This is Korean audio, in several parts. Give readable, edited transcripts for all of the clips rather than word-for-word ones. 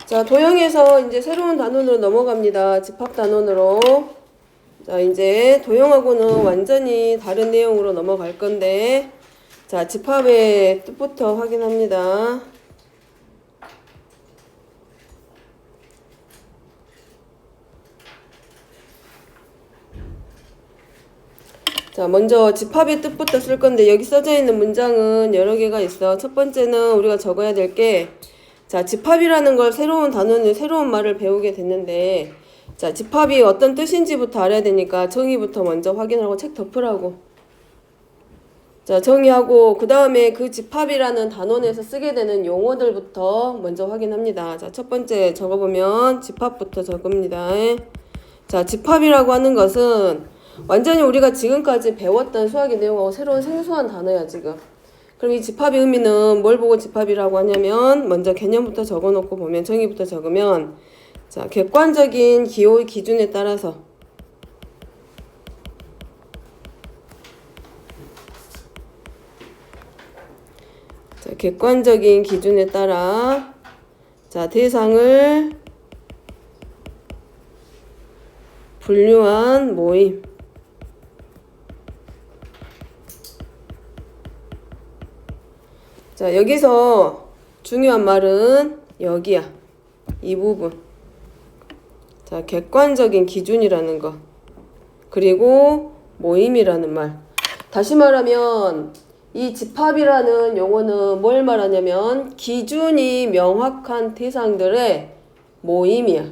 자, 도형에서 이제 새로운 단원으로 넘어갑니다. 집합 단원으로. 자, 이제 도형하고는 완전히 다른 내용으로 넘어갈 건데, 자, 집합의 뜻부터 확인합니다. 자, 먼저 집합의 뜻부터 쓸 건데, 여기 써져 있는 문장은 여러 개가 있어. 첫 번째는 우리가 적어야 될 게, 자, 집합이라는 걸 새로운 단어는 새로운 말을 배우게 됐는데, 자, 집합이 어떤 뜻인지부터 알아야 되니까 정의부터 먼저 확인하고 책 덮으라고. 자, 정의하고 그 다음에 그 집합이라는 단원에서 쓰게 되는 용어들부터 먼저 확인합니다. 자, 첫 번째 적어보면 집합부터 적읍니다. 자, 집합이라고 하는 것은 완전히 우리가 지금까지 배웠던 수학의 내용하고 새로운 생소한 단어야, 지금. 그럼 이 집합의 의미는 뭘 보고 집합이라고 하냐면, 먼저 개념부터 적어놓고 보면, 정의부터 적으면, 자, 객관적인 기준에 따라서, 자, 객관적인 기준에 따라, 자, 대상을 분류한 모임. 자, 여기서 중요한 말은 여기야. 이 부분. 자, 객관적인 기준이라는 거. 그리고 모임이라는 말. 다시 말하면 이 집합이라는 용어는 뭘 말하냐면 기준이 명확한 대상들의 모임이야.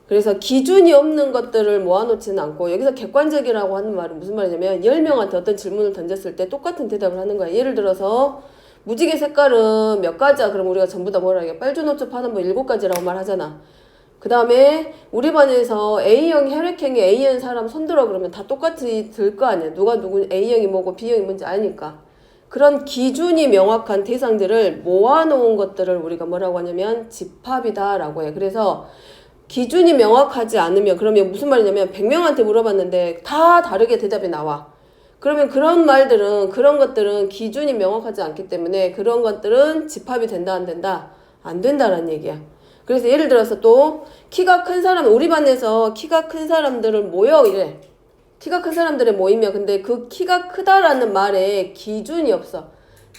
그래서 기준이 없는 것들을 모아놓지는 않고, 여기서 객관적이라고 하는 말은 무슨 말이냐면 10명한테 어떤 질문을 던졌을 때 똑같은 대답을 하는 거야. 예를 들어서 무지개 색깔은 몇 가지야? 그럼 우리가 전부 다 뭐라 해? 빨주노초 파는 뭐 7가지라고 말하잖아. 그 다음에 우리 반에서 A형 혈액형의 A형 사람 손들어 그러면 다 똑같이 들 거 아니야. 누가 누구 A형이 뭐고 B형이 뭔지 아니까. 그런 기준이 명확한 대상들을 모아놓은 것들을 우리가 뭐라고 하냐면 집합이다라고 해. 그래서 기준이 명확하지 않으면, 그러면 무슨 말이냐면 100명한테 물어봤는데 다 다르게 대답이 나와. 그러면 그런 말들은, 그런 것들은 기준이 명확하지 않기 때문에 그런 것들은 집합이 된다 안 된다? 안 된다라는 얘기야. 그래서 예를 들어서 또 키가 큰 사람, 우리 반에서 키가 큰 사람들을 모여 이래. 키가 큰 사람들의 모임이야. 근데 그 키가 크다라는 말에 기준이 없어.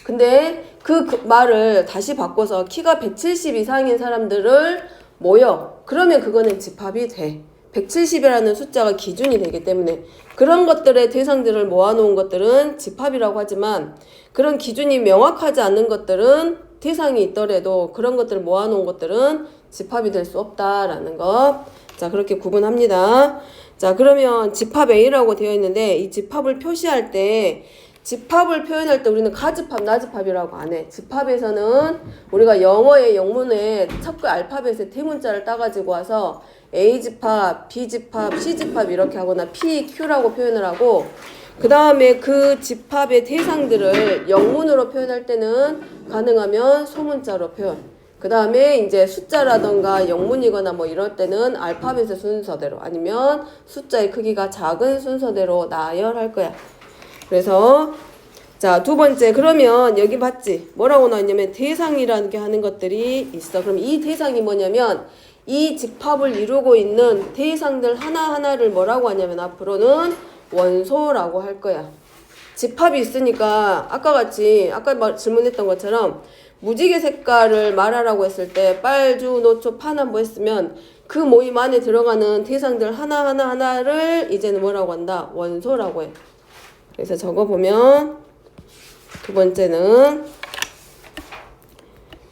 근데 그 말을 다시 바꿔서 키가 170 이상인 사람들을 모여. 그러면 그거는 집합이 돼. 170이라는 숫자가 기준이 되기 때문에 그런 것들의 대상들을 모아놓은 것들은 집합이라고 하지만, 그런 기준이 명확하지 않은 것들은 대상이 있더라도 그런 것들을 모아놓은 것들은 집합이 될 수 없다라는 것. 자, 그렇게 구분합니다. 자, 그러면 집합 A라고 되어 있는데, 이 집합을 표시할 때, 집합을 표현할 때 우리는 가집합, 나집합이라고 안 해. 집합에서는 우리가 영어의 영문에 첫 글 알파벳의 대문자를 따가지고 와서 A집합, B집합, C집합 이렇게 하거나 PQ라고 표현을 하고, 그 다음에 그 집합의 대상들을 영문으로 표현할 때는 가능하면 소문자로 표현. 그 다음에 이제 숫자라던가 영문이거나 뭐 이럴 때는 알파벳의 순서대로, 아니면 숫자의 크기가 작은 순서대로 나열할 거야. 그래서 자, 두 번째, 그러면 여기 봤지? 뭐라고 나왔냐면 대상이라는 게 하는 것들이 있어. 그럼 이 대상이 뭐냐면 이 집합을 이루고 있는 대상들 하나하나를 뭐라고 하냐면 앞으로는 원소라고 할 거야. 집합이 있으니까 아까 질문했던 것처럼 무지개 색깔을 말하라고 했을 때 빨주, 노초, 파남보 했으면 그 모임 안에 들어가는 대상들 하나를 이제는 뭐라고 한다? 원소라고 해. 그래서 적어보면 두 번째는,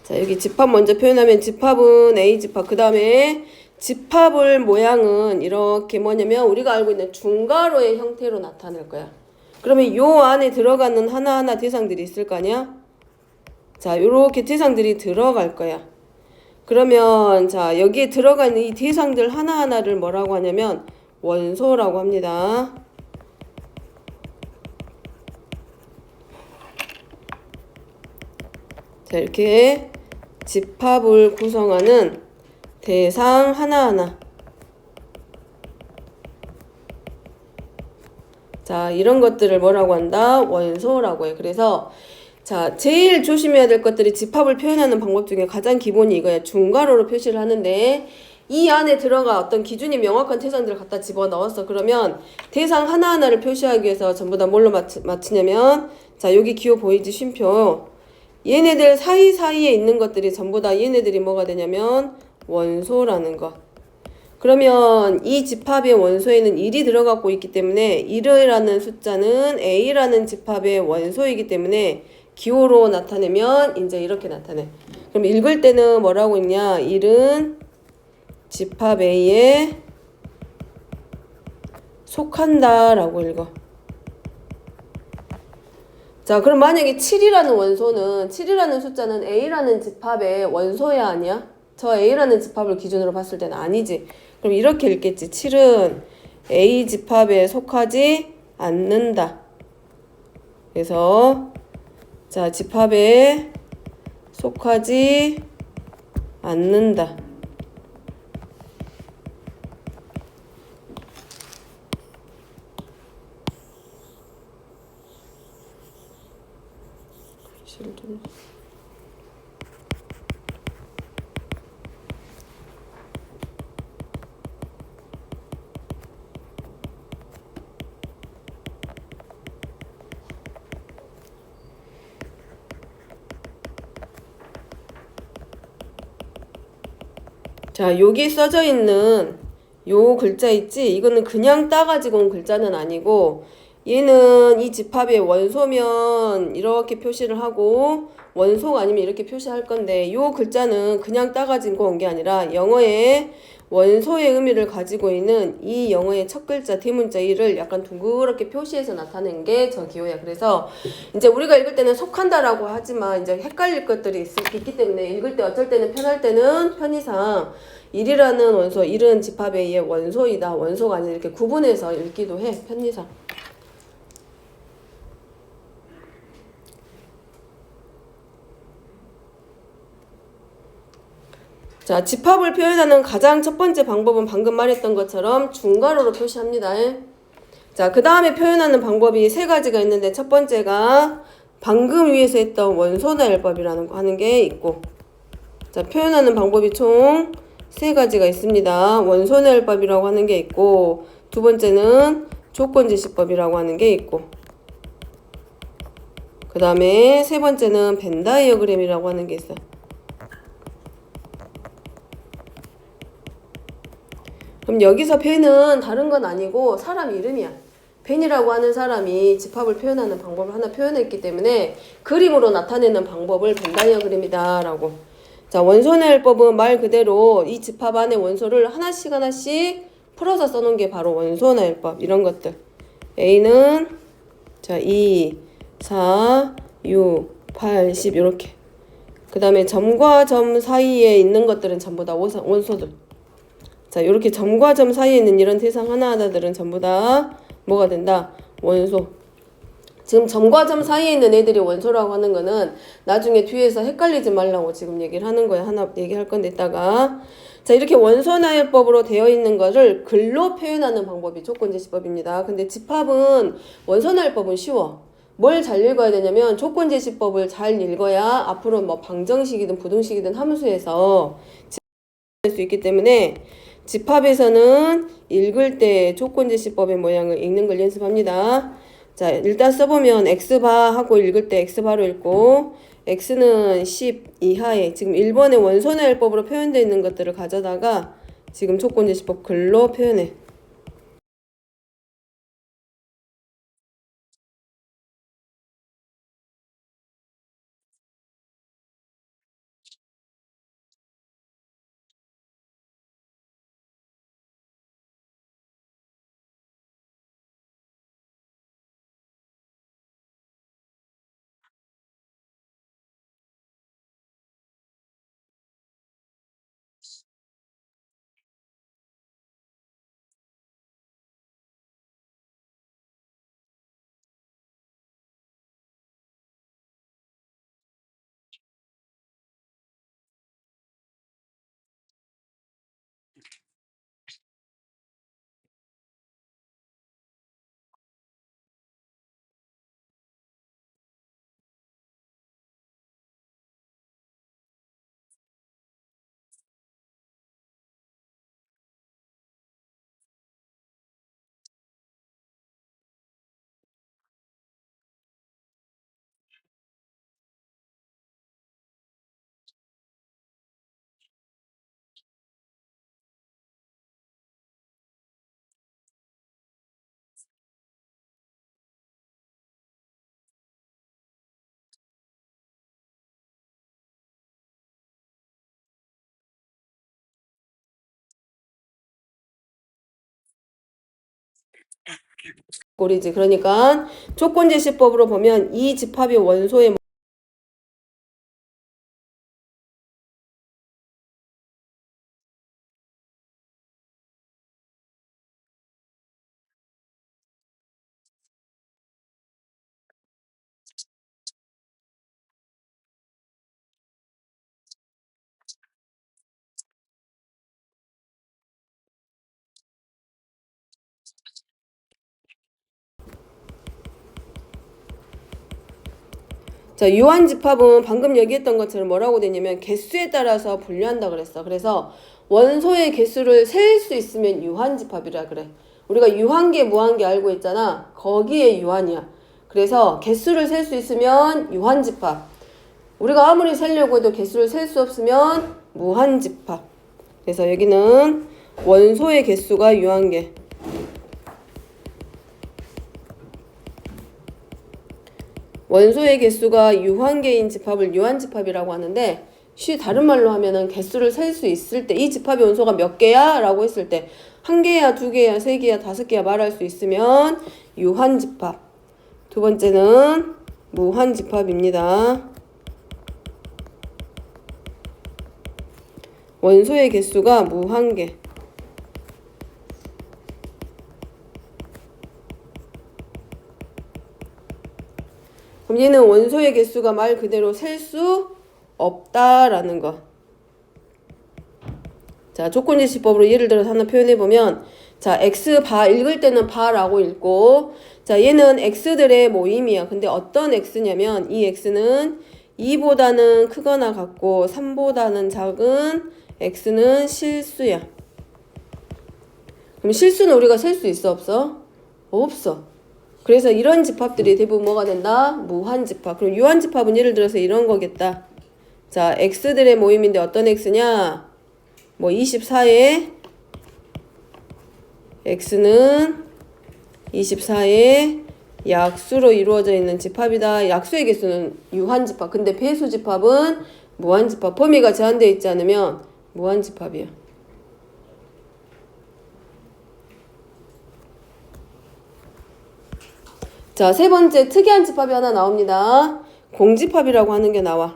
자, 여기 집합 먼저 표현하면 집합은 A집합, 그 다음에 집합을 모양은 이렇게 뭐냐면 우리가 알고 있는 중괄호의 형태로 나타낼 거야. 그러면 요 안에 들어가는 하나하나 대상들이 있을 거 아니야? 자, 요렇게 대상들이 들어갈 거야. 그러면 자, 여기에 들어가는 이 대상들 하나하나를 뭐라고 하냐면 원소라고 합니다. 자, 이렇게 집합을 구성하는 대상 하나하나. 자, 이런 것들을 뭐라고 한다? 원소라고 해. 그래서 자, 제일 조심해야 될 것들이 집합을 표현하는 방법 중에 가장 기본이 이거야. 중괄호로 표시를 하는데 이 안에 들어가 어떤 기준이 명확한 대상들을 갖다 집어넣었어. 그러면 대상 하나하나를 표시하기 위해서 전부 다 뭘로 맞추냐면 자, 여기 기호 보이지? 쉼표. 얘네들 사이사이에 있는 것들이 전부 다 얘네들이 뭐가 되냐면 원소라는 거. 그러면 이 집합의 원소에는 1이 들어가고 있기 때문에 1이라는 숫자는 A라는 집합의 원소이기 때문에 기호로 나타내면 이제 이렇게 나타내. 그럼 읽을 때는 뭐라고 있냐? 1은 집합 A에 속한다라고 읽어. 자, 그럼 만약에 7이라는 숫자는 A라는 집합의 원소야 아니야? 저 A라는 집합을 기준으로 봤을 때는 아니지. 그럼 이렇게 읽겠지. 7은 A 집합에 속하지 않는다. 그래서 자, 집합에 속하지 않는다. 자, 여기 써져 있는 요 글자 있지? 이거는 그냥 따가지고 온 글자는 아니고 얘는 이 집합의 원소면 이렇게 표시를 하고 원소가 아니면 이렇게 표시할 건데 요 글자는 그냥 따가지고 온 게 아니라 영어의 원소의 의미를 가지고 있는 이 영어의 첫 글자 대문자 이를 약간 둥그렇게 표시해서 나타낸 게 저 기호야. 그래서 이제 우리가 읽을 때는 속한다라고 하지만 이제 헷갈릴 것들이 있기 때문에 읽을 때 어쩔 때는 편할 때는 편의상 1이라는 원소, 1은 집합에 의해 원소이다. 원소가 아니라 이렇게 구분해서 읽기도 해. 편의상. 자, 집합을 표현하는 가장 첫 번째 방법은 방금 말했던 것처럼 중괄호로 표시합니다. 자, 그 다음에 표현하는 방법이 세 가지가 있는데 첫 번째가 방금 위에서 했던 원소나열법이라는 거 하는 게 있고 자, 표현하는 방법이 총 세 가지가 있습니다. 원소나열법이라고 하는 게 있고 두 번째는 조건제시법이라고 하는 게 있고 그 다음에 세 번째는 벤 다이어그램이라고 하는 게 있어. 그럼 여기서 벤은 다른 건 아니고 사람 이름이야. 벤이라고 하는 사람이 집합을 표현하는 방법을 하나 표현했기 때문에 그림으로 나타내는 방법을 벤 다이어그램이다 라고. 자, 원소나열법은 말 그대로 이 집합 안에 원소를 하나씩 풀어서 써놓은 게 바로 원소나열법. 이런 것들. A는 자 2, 4, 6, 8, 10 이렇게. 그 다음에 점과 점 사이에 있는 것들은 전부 다 원소들. 자, 이렇게 점과 점 사이에 있는 이런 대상 하나하나들은 전부 다 뭐가 된다? 원소. 지금 점과 점 사이에 있는 애들이 원소라고 하는 거는 나중에 뒤에서 헷갈리지 말라고 지금 얘기를 하는 거야. 하나 얘기할 건데 이따가. 자, 이렇게 원소나열법으로 되어 있는 것을 글로 표현하는 방법이 조건제시법입니다. 근데 집합은 원소나열법은 쉬워. 뭘 잘 읽어야 되냐면 조건제시법을 잘 읽어야 앞으로 뭐 방정식이든 부등식이든 함수에서 할 수 있기 때문에 집합에서는 읽을 때 조건제시법의 모양을 읽는 걸 연습합니다. 자, 일단 써보면 x바 하고 읽을 때 x바로 읽고 x는 10 이하에 지금 1번의 원소나열법으로 표현되어 있는 것들을 가져다가 지금 조건제시법 글로 표현해. 꼴이지. 그러니까 조건제시법으로 보면 이 집합이 원소의 자, 유한집합은 방금 얘기했던 것처럼 뭐라고 되냐면 개수에 따라서 분류한다 그랬어. 그래서 원소의 개수를 셀 수 있으면 유한집합이라 그래. 우리가 유한계, 무한계 알고 있잖아. 거기에 유한이야. 그래서 개수를 셀 수 있으면 유한집합. 우리가 아무리 세려고 해도 개수를 셀 수 없으면 무한집합. 그래서 여기는 원소의 개수가 유한계. 원소의 개수가 유한계인 집합을 유한집합이라고 하는데 다른 말로 하면은 개수를 셀 수 있을 때 이 집합의 원소가 몇 개야? 라고 했을 때 한 개야, 두 개야, 세 개야, 다섯 개야 말할 수 있으면 유한집합. 두 번째는 무한집합입니다. 원소의 개수가 무한계. 그럼 얘는 원소의 개수가 말 그대로 셀 수 없다라는 거. 자, 조건제시법으로 예를 들어서 하나 표현해보면 자, x 바 읽을 때는 바라고 읽고 자, 얘는 x들의 모임이야. 근데 어떤 x냐면 이 x는 2보다는 크거나 같고 3보다는 작은 x는 실수야. 그럼 실수는 우리가 셀 수 있어 없어? 없어. 그래서 이런 집합들이 대부분 뭐가 된다? 무한집합. 그럼 유한집합은 예를 들어서 이런 거겠다. 자, x들의 모임인데 어떤 x냐? 뭐 24에 x는 24의 약수로 이루어져 있는 집합이다. 약수의 개수는 유한집합. 근데 배수집합은 무한집합. 범위가 제한되어 있지 않으면 무한집합이야. 자, 세 번째 특이한 집합이 하나 나옵니다. 공집합이라고 하는 게 나와.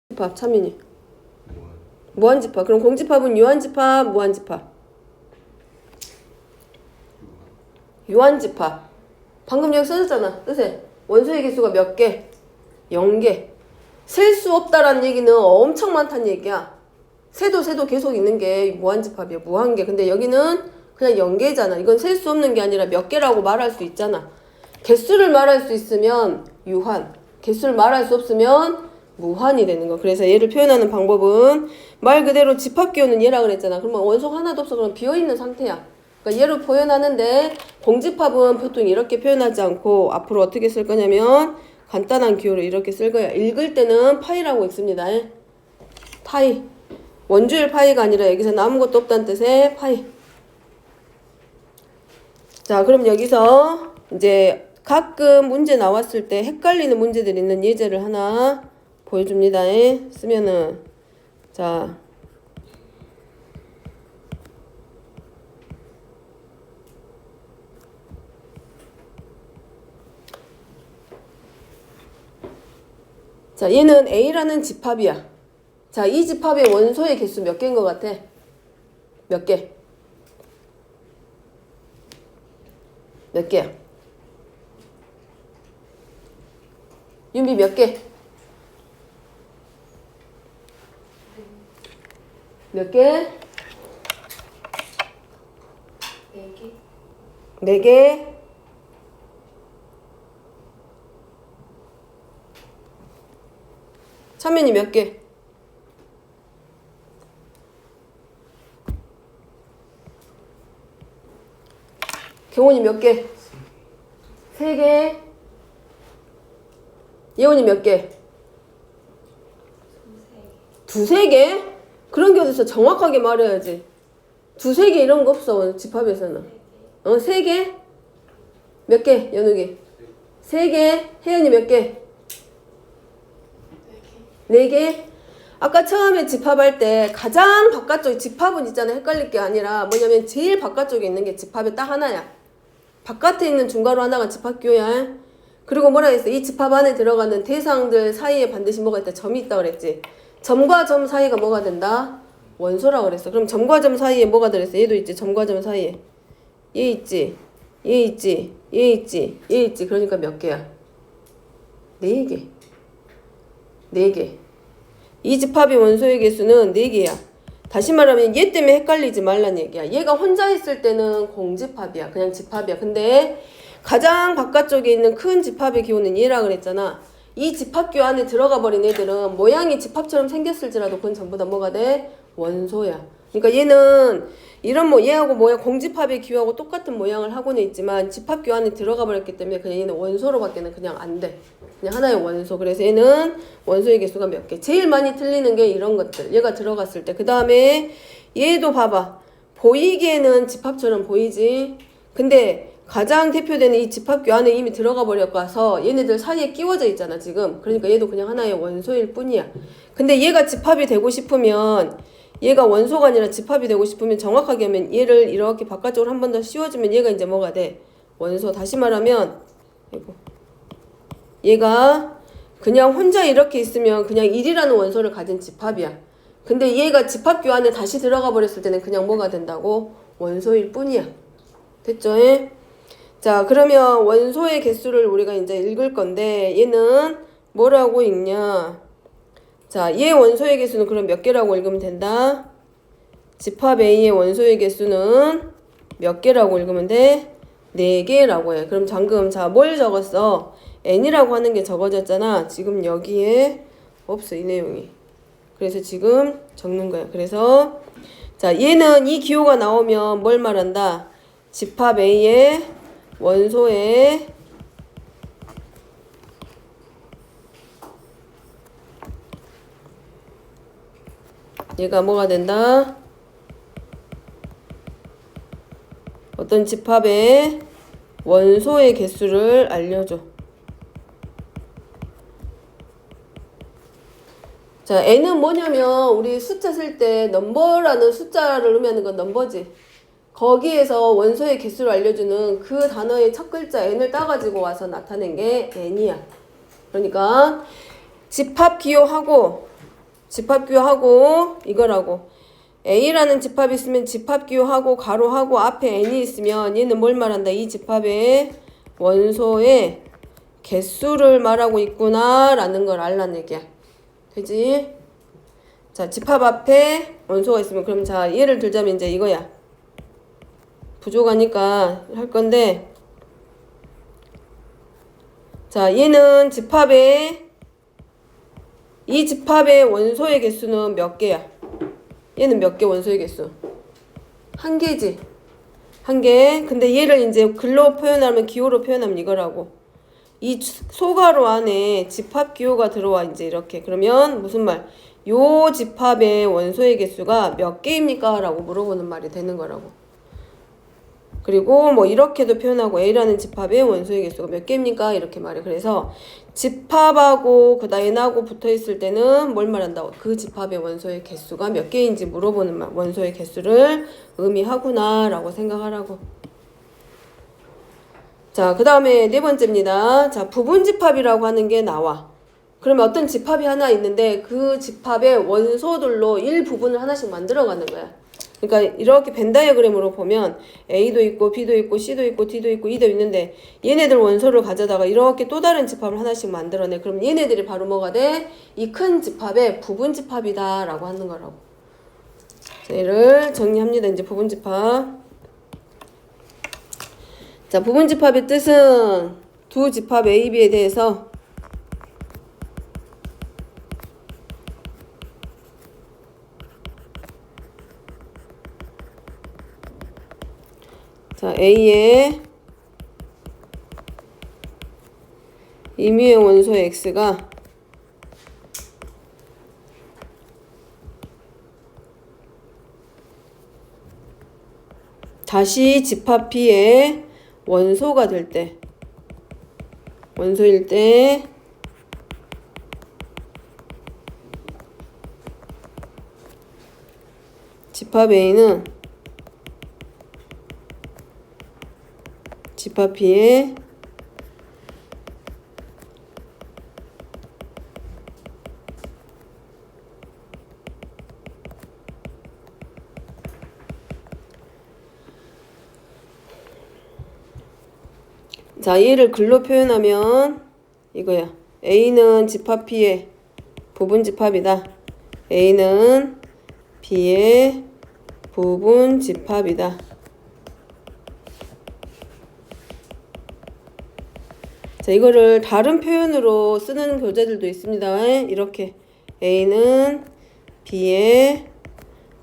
집합 차민이. 무한집합. 그럼 공집합은 유한집합, 무한집합. 유한집합. 방금 여기 써졌잖아. 뜻에. 원소의 개수가 몇 개? 0개. 셀 수 없다라는 얘기는 엄청 많다는 얘기야. 세도 계속 있는 게 무한집합이야. 무한계. 근데 여기는 그냥 0개잖아. 이건 셀 수 없는 게 아니라 몇 개라고 말할 수 있잖아. 개수를 말할 수 있으면 유한. 개수를 말할 수 없으면 무한이 되는 거. 그래서 얘를 표현하는 방법은 말 그대로 집합 기호는 얘라 그랬잖아. 그러면 원소가 하나도 없어. 그럼 비어있는 상태야. 그러니까 얘로 표현하는데 공집합은 보통 이렇게 표현하지 않고 앞으로 어떻게 쓸 거냐면 간단한 기호로 이렇게 쓸 거야. 읽을 때는 파이라고 읽습니다. 파이. 원주율 파이가 아니라 여기서는 아무것도 없다는 뜻의 파이. 자, 그럼 여기서 이제 가끔 문제 나왔을 때 헷갈리는 문제들이 있는 예제를 하나 보여줍니다. 쓰면은 자, 자, 얘는 A라는 집합이야. 자, 이 집합의 원소의 개수 몇 개인 것 같아? 몇 개? 몇 개야? 윤비 몇 개? 몇 개? 4개. 4개. 찬민이 몇 개? 경훈이 몇 개? 3개. 예원이 몇 개? 2-3개? 그런 게 어딨어. 정확하게 말해야지. 2-3개 이런 거 없어. 집합에서는. 3개? 몇 개? 연욱이? 3개. 혜연이 몇 개? 4개? 아까 처음에 집합할 때 가장 바깥쪽 집합은 있잖아. 헷갈릴 게 아니라 뭐냐면 제일 바깥쪽에 있는 게 집합이 딱 하나야. 바깥에 있는 중괄호 하나가 집합기호야. 그리고 뭐라 했어? 이 집합 안에 들어가는 대상들 사이에 반드시 뭐가 있다? 점이 있다 그랬지. 점과 점 사이가 뭐가 된다? 원소라고 그랬어. 그럼 점과 점 사이에 뭐가 들었어? 얘도 있지. 점과 점 사이에 얘 있지. 얘 있지. 얘 있지. 얘 있지. 그러니까 몇 개야? 4개. 4개. 이 집합의 원소의 개수는 4개야. 다시 말하면 얘 때문에 헷갈리지 말란 얘기야. 얘가 혼자 있을 때는 공집합이야. 그냥 집합이야. 근데 가장 바깥쪽에 있는 큰 집합의 기호는 얘라 그랬잖아. 이 집합기호 안에 들어가 버린 애들은 모양이 집합처럼 생겼을지라도 그건 전부 다 뭐가 돼? 원소야. 그러니까 얘는 이런 얘하고 모양 공집합의 기호하고 똑같은 모양을 하고는 있지만 집합기호 안에 들어가 버렸기 때문에 그냥 얘는 원소로밖에는 그냥 안 돼. 그냥 하나의 원소. 그래서 얘는 원소의 개수가 몇 개. 제일 많이 틀리는 게 이런 것들. 얘가 들어갔을 때. 그 다음에 얘도 봐봐. 보이기에는 집합처럼 보이지. 근데 가장 대표되는 이 집합기호 안에 이미 들어가 버려서 얘네들 사이에 끼워져 있잖아 지금. 그러니까 얘도 그냥 하나의 원소일 뿐이야. 근데 얘가 집합이 되고 싶으면 얘가 원소가 아니라 집합이 되고 싶으면 정확하게 하면 얘를 이렇게 바깥쪽으로 한 번 더 씌워주면 얘가 이제 뭐가 돼? 원소. 다시 말하면 얘가 그냥 혼자 이렇게 있으면 그냥 1이라는 원소를 가진 집합이야. 근데 얘가 집합기호 안에 다시 들어가 버렸을 때는 그냥 뭐가 된다고? 원소일 뿐이야. 됐죠? 자, 그러면 원소의 개수를 우리가 이제 읽을 건데 얘는 뭐라고 읽냐? 자, 얘 원소의 개수는 그럼 몇 개라고 읽으면 된다? 집합 A의 원소의 개수는 몇 개라고 읽으면 돼? 4개라고 해. 그럼 방금 자, 뭘 적었어? n이라고 하는 게 적어졌잖아. 지금 여기에 없어, 이 내용이. 그래서 지금 적는 거야. 그래서 자, 얘는 이 기호가 나오면 뭘 말한다? 집합 A의 원소의 얘가 뭐가 된다? 어떤 집합의 원소의 개수를 알려줘. 자, n은 뭐냐면 우리 숫자 쓸 때 넘버라는 숫자를 의미하는 건 넘버지. 거기에서 원소의 개수를 알려주는 그 단어의 첫 글자 n을 따가지고 와서 나타낸 게 n이야. 그러니까 집합기호하고 이거라고 A라는 집합이 있으면 집합기호하고 가로하고 앞에 n이 있으면 얘는 뭘 말한다? 이 집합의 원소의 개수를 말하고 있구나 라는 걸 알라는 얘기야. 그지? 자, 집합 앞에 원소가 있으면 그럼 자, 예를 들자면 이제 이거야. 부족하니까 할 건데 자, 얘는 이 집합의 원소의 개수는 몇 개야? 얘는 몇 개 원소의 개수? 1개지. 1개. 근데 얘를 이제 글로 표현하면 기호로 표현하면 이거라고. 이 소가로 안에 집합 기호가 들어와 이제 이렇게. 그러면 무슨 말? 요 집합의 원소의 개수가 몇 개입니까? 라고 물어보는 말이 되는 거라고. 그리고 뭐 이렇게도 표현하고 A라는 집합의 원소의 개수가 몇 개입니까? 이렇게 말해. 그래서 집합하고 그 다음에 n하고 붙어 있을 때는 뭘 말한다고? 그 집합의 원소의 개수가 몇 개인지 물어보는 말. 원소의 개수를 의미하구나 라고 생각하라고. 자, 그 다음에 4번째입니다. 자, 부분집합이라고 하는 게 나와. 그러면 어떤 집합이 하나 있는데 그 집합의 원소들로 일부분을 하나씩 만들어가는 거야. 그러니까 이렇게 벤 다이어그램으로 보면 A도 있고 B도 있고 C도 있고 D도 있고 E도 있는데 얘네들 원소를 가져다가 이렇게 또 다른 집합을 하나씩 만들어내. 그럼 얘네들이 바로 뭐가 돼? 이 큰 집합의 부분 집합이다 라고 하는 거라고. 자, 얘를 정리합니다. 이제 부분집합. 자, 부분집합의 뜻은 두 집합 A, B에 대해서 자, A의 임의의 원소 X가 다시 집합 B의 원소가 될 때, 원소일 때 집합 A는 집합 B의 자, 얘를 글로 표현하면 이거야. A는 집합 B의 부분집합이다. A는 B의 부분집합이다. 자, 이거를 다른 표현으로 쓰는 교재들도 있습니다. 이렇게 A는 B에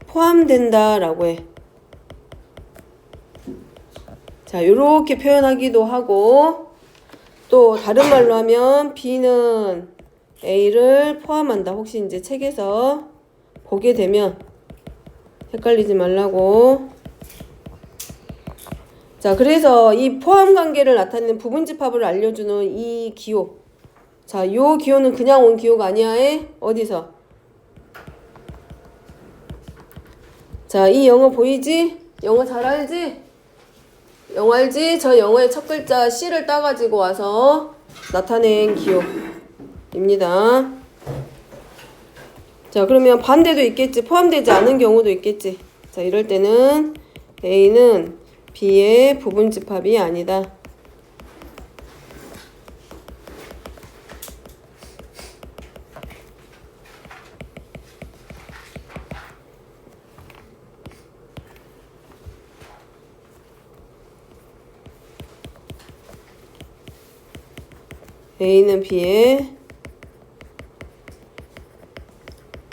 포함된다 라고 해. 자, 요렇게 표현하기도 하고, 또 다른 말로 하면 B는 A를 포함한다. 혹시 이제 책에서 보게 되면 헷갈리지 말라고. 자, 그래서 이 포함 관계를 나타내는 부분집합을 알려주는 이 기호. 자, 요 기호는 그냥 온 기호가 아니야. 어디서? 자, 이 영어 보이지? 영어 잘 알지? 영어 알지? 저 영어의 첫 글자 C를 따가지고 와서 나타낸 기호입니다. 자, 그러면 반대도 있겠지. 포함되지 않은 경우도 있겠지. 자, 이럴 때는 A는 B의 부분집합이 아니다. A는 B에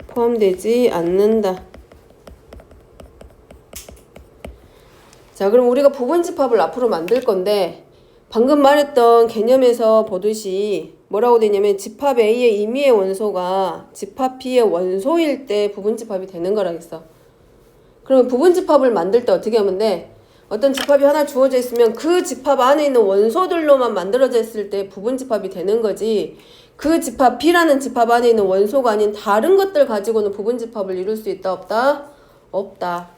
포함되지 않는다. 자, 그럼 우리가 부분집합을 앞으로 만들 건데 방금 말했던 개념에서 보듯이 뭐라고 되냐면 집합 A의 임의의 원소가 집합 B의 원소일 때 부분집합이 되는 거라 했어. 그러면 부분집합을 만들 때 어떻게 하면 돼? 어떤 집합이 하나 주어져 있으면 그 집합 안에 있는 원소들로만 만들어져 있을 때 부분집합이 되는 거지, 그 집합 B라는 집합 안에 있는 원소가 아닌 다른 것들 가지고는 부분집합을 이룰 수 있다 없다? 없다.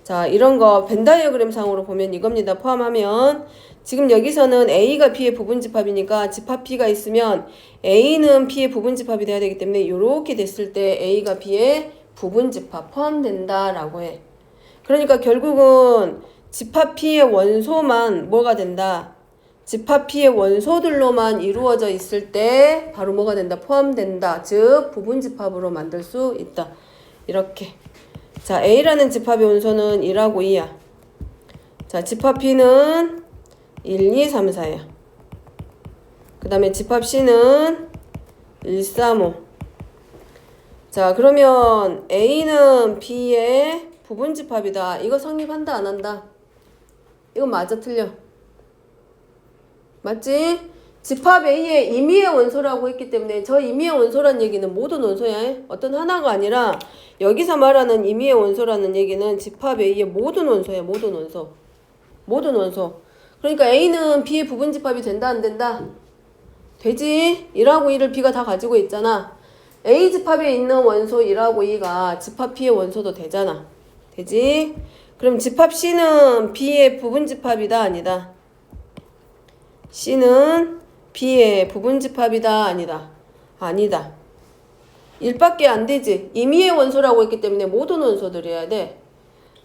자, 이런 거 벤 다이어그램 상으로 보면 이겁니다. 포함하면 지금 여기서는 A가 B의 부분집합이니까 집합 B가 있으면 A는 B의 부분집합이 돼야 되기 때문에 이렇게 됐을 때 A가 B의 부분집합 포함된다 라고 해. 그러니까 결국은 집합 P의 원소만 뭐가 된다? 집합 P의 원소들로만 이루어져 있을 때 바로 뭐가 된다? 포함된다. 즉 부분집합으로 만들 수 있다. 이렇게. 자, A라는 집합의 원소는 1하고 2야. 자, 집합 P는 1, 2, 3, 4야. 그 다음에 집합 C는 1, 3, 5. 자, 그러면 A는 B의 부분집합이다. 이거 성립한다 안 한다? 이거 맞아 틀려? 맞지? 집합 A의 임의의 원소라고 했기 때문에 저 임의의 원소란 얘기는 모든 원소야. 어떤 하나가 아니라 여기서 말하는 임의의 원소라는 얘기는 집합 A의 모든 원소야. 모든 원소. 모든 원소. 그러니까 A는 B의 부분집합이 된다 안 된다? 되지? 1하고 2를 B가 다 가지고 있잖아. A 집합에 있는 원소 1하고 2가 집합 P의 원소도 되잖아. 되지? 그럼 집합 C는 B의 부분집합이다 아니다? C는 B의 부분집합이다 아니다? 아니다. 1밖에 안 되지. 임의의 원소라고 했기 때문에 모든 원소들이어야 돼.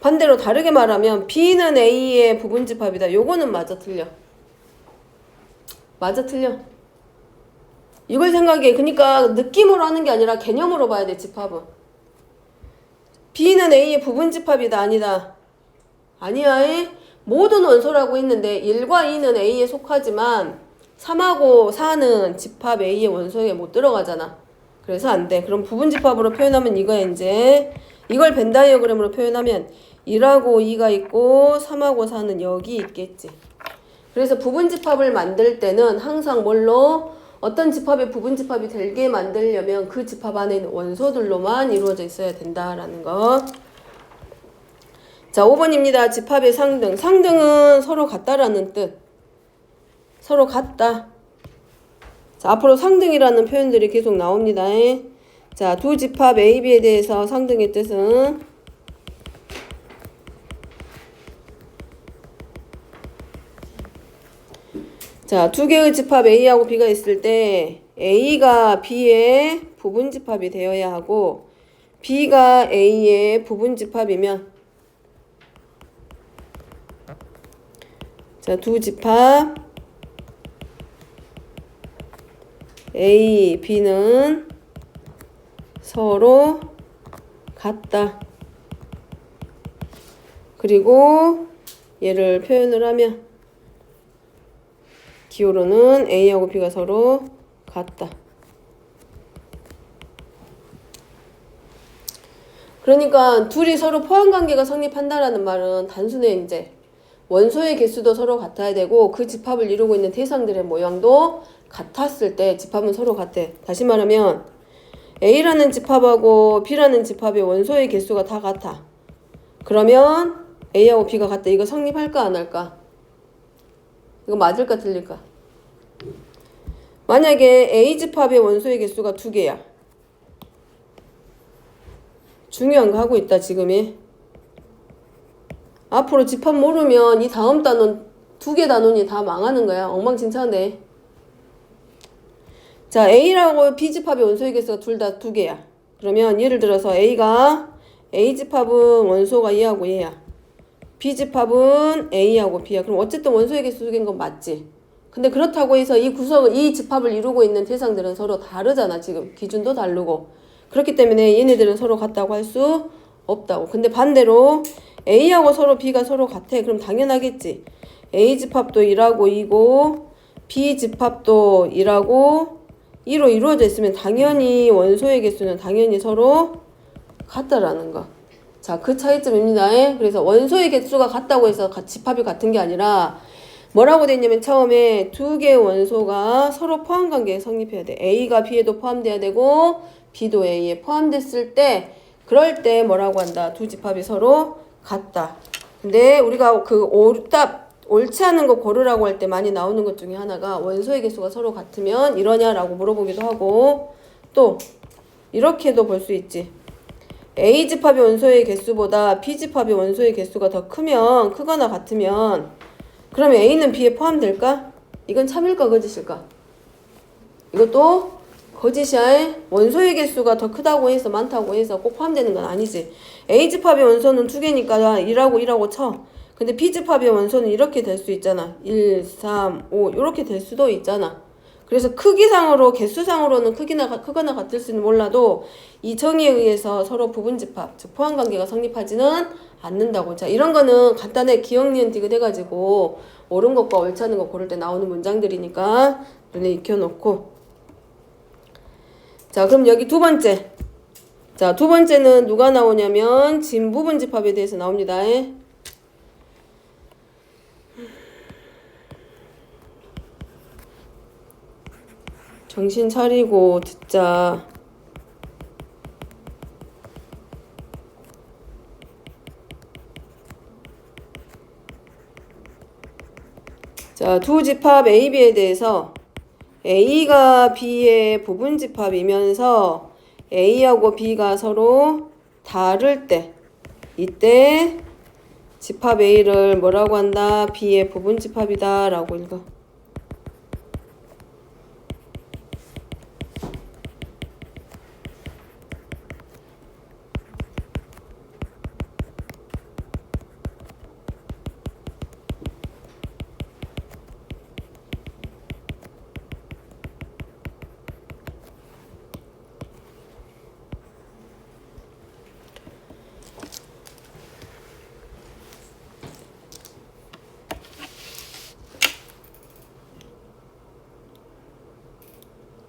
반대로 다르게 말하면 B는 A의 부분집합이다. 요거는 맞아 틀려? 맞아 틀려? 이걸 생각해. 그러니까 느낌으로 하는 게 아니라 개념으로 봐야 돼. 집합은. B는 A의 부분집합이다 아니다? 아니야. 모든 원소라고 했는데 1과 2는 A에 속하지만 3하고 4는 집합 A의 원소에 못 들어가잖아. 그래서 안 돼. 그럼 부분집합으로 표현하면 이거야 이제. 이걸 벤 다이어그램으로 표현하면 1하고 2가 있고 3하고 4는 여기 있겠지. 그래서 부분집합을 만들 때는 항상 뭘로? 어떤 집합의 부분집합이 되게 만들려면 그 집합 안에 있는 원소들로만 이루어져 있어야 된다라는 거. 자, 5번입니다. 집합의 상등. 상등은 서로 같다라는 뜻. 서로 같다. 자, 앞으로 상등이라는 표현들이 계속 나옵니다. 자, 두 집합 A, B에 대해서 상등의 뜻은 자, 두 개의 집합 A하고 B가 있을 때 A가 B의 부분집합이 되어야 하고 B가 A의 부분집합이면 자, 두 집합 A, B는 서로 같다. 그리고 얘를 표현을 하면 기호로는 A하고 B가 서로 같다. 그러니까 둘이 서로 포함관계가 성립한다라는 말은 단순히 이제 원소의 개수도 서로 같아야 되고 그 집합을 이루고 있는 대상들의 모양도 같았을 때 집합은 서로 같대. 다시 말하면 A라는 집합하고 B라는 집합의 원소의 개수가 다 같아. 그러면 A하고 B가 같다. 이거 성립할까 안 할까? 이거 맞을까 틀릴까? 만약에 A 집합의 원소의 개수가 2개야. 중요한 거 하고 있다 지금이. 앞으로 집합 모르면 이 다음 단원 2개 단원이 다 망하는 거야. 엉망진창돼. 자, A라고 B집합의 원소의 개수가 둘 다 2개야. 그러면 예를 들어서 A집합은 원소가 얘하고 얘야. B집합은 A하고 B야. 그럼 어쨌든 원소의 개수 2개인 건 맞지. 근데 그렇다고 해서 이 집합을 이루고 있는 대상들은 서로 다르잖아. 지금 기준도 다르고. 그렇기 때문에 얘네들은 서로 같다고 할 수 없다고. 근데 반대로 A하고 서로 B가 서로 같아. 그럼 당연하겠지. A집합도 2하고 2고 B집합도 2하고 2로 이루어져 있으면 당연히 원소의 개수는 당연히 서로 같다라는 거. 자, 그 차이점입니다. 그래서 원소의 개수가 같다고 해서 집합이 같은 게 아니라 뭐라고 돼 있냐면 처음에 두 개의 원소가 서로 포함관계에 성립해야 돼. A가 B에도 포함돼야 되고 B도 A에 포함됐을 때 그럴 때 뭐라고 한다. 두 집합이 서로 같다. 근데 우리가 그 옳지 않은 거 고르라고 할 때 많이 나오는 것 중에 하나가 원소의 개수가 서로 같으면 이러냐라고 물어보기도 하고 또 이렇게도 볼 수 있지. A집합의 원소의 개수보다 B집합의 원소의 개수가 더 크거나 같으면 그러면 A는 B에 포함될까? 이건 참일까 거짓일까? 이것도 거짓이야. 원소의 개수가 더 크다고 해서 많다고 해서 꼭 포함되는 건 아니지. A집합의 원소는 2개니까 1하고 쳐. 근데 B집합의 원소는 이렇게 될 수 있잖아. 1, 3, 5 이렇게 될 수도 있잖아. 그래서 크기상으로 개수상으로는 크거나 같을지는 몰라도 이 정의에 의해서 서로 부분집합, 즉 포함관계가 성립하지는 않는다고. 자, 이런 거는 간단해. 기억, 니은, 디귿 해가지고 옳은 것과 옳지 않은 거 고를 때 나오는 문장들이니까 눈에 익혀놓고. 자, 그럼 여기 두 번째. 자, 두 번째는 누가 나오냐면 진부분집합에 대해서 나옵니다. 정신 차리고 듣자. 자, 두 집합 A, B에 대해서 A가 B의 부분집합이면서 A하고 B가 서로 다를 때 이때 집합 A를 뭐라고 한다? B의 부분집합이다 라고 읽어.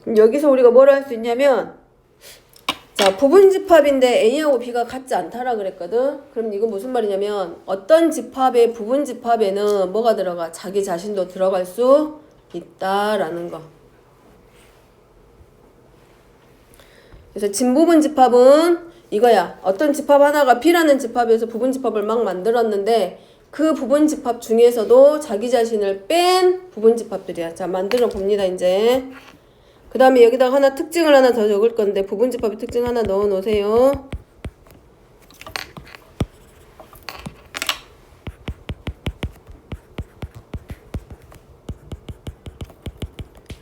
그럼 여기서 우리가 뭘 할 수 있냐면, 자, 부분집합인데 A하고 B가 같지 않다라 그랬거든. 그럼 이건 무슨 말이냐면 어떤 집합의 부분집합에는 뭐가 들어가? 자기 자신도 들어갈 수 있다라는 거. 그래서 진부분집합은 이거야. 어떤 집합 하나가 B라는 집합에서 부분집합을 막 만들었는데 그 부분집합 중에서도 자기 자신을 뺀 부분집합들이야. 자, 만들어 봅니다, 이제. 그 다음에 여기다가 하나 특징을 하나 더 적을 건데 부분집합의 특징 하나 넣어 놓으세요.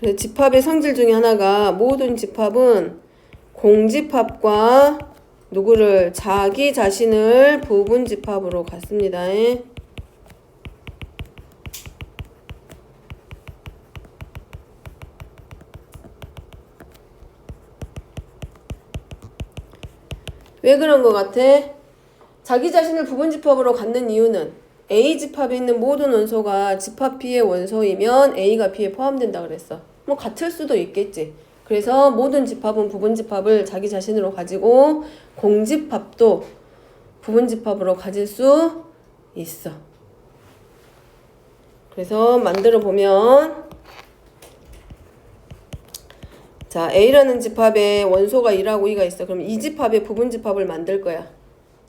그래서 집합의 성질 중에 하나가 모든 집합은 공집합과 누구를 자기 자신을 부분집합으로 갖습니다. 왜 그런 것 같아? 자기 자신을 부분집합으로 갖는 이유는 A집합에 있는 모든 원소가 집합 B의 원소이면 A가 B에 포함된다 그랬어. 뭐 같을 수도 있겠지. 그래서 모든 집합은 부분집합을 자기 자신으로 가지고 공집합도 부분집합으로 가질 수 있어. 그래서 만들어 보면 자, A라는 집합에 원소가 1하고 2가 있어. 그럼 이 집합의 부분집합을 만들 거야.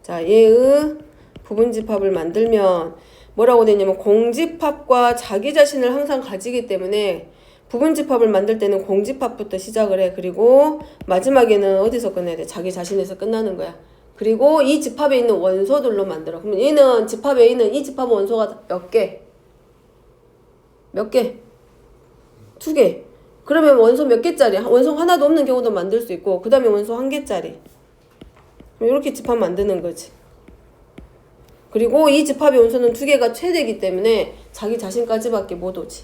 자, 얘의 부분집합을 만들면 뭐라고 되냐면 공집합과 자기 자신을 항상 가지기 때문에 부분집합을 만들 때는 공집합부터 시작을 해. 그리고 마지막에는 어디서 끝내야 돼? 자기 자신에서 끝나는 거야. 그리고 이 집합에 있는 원소들로 만들어. 그러면 얘는 집합 A는 이 집합 원소가 몇 개? 몇 개? 2개. 그러면 원소 몇 개짜리? 원소 하나도 없는 경우도 만들 수 있고 그 다음에 원소 1개짜리. 이렇게 집합 만드는 거지. 그리고 이 집합의 원소는 2개가 최대이기 때문에 자기 자신까지밖에 못 오지.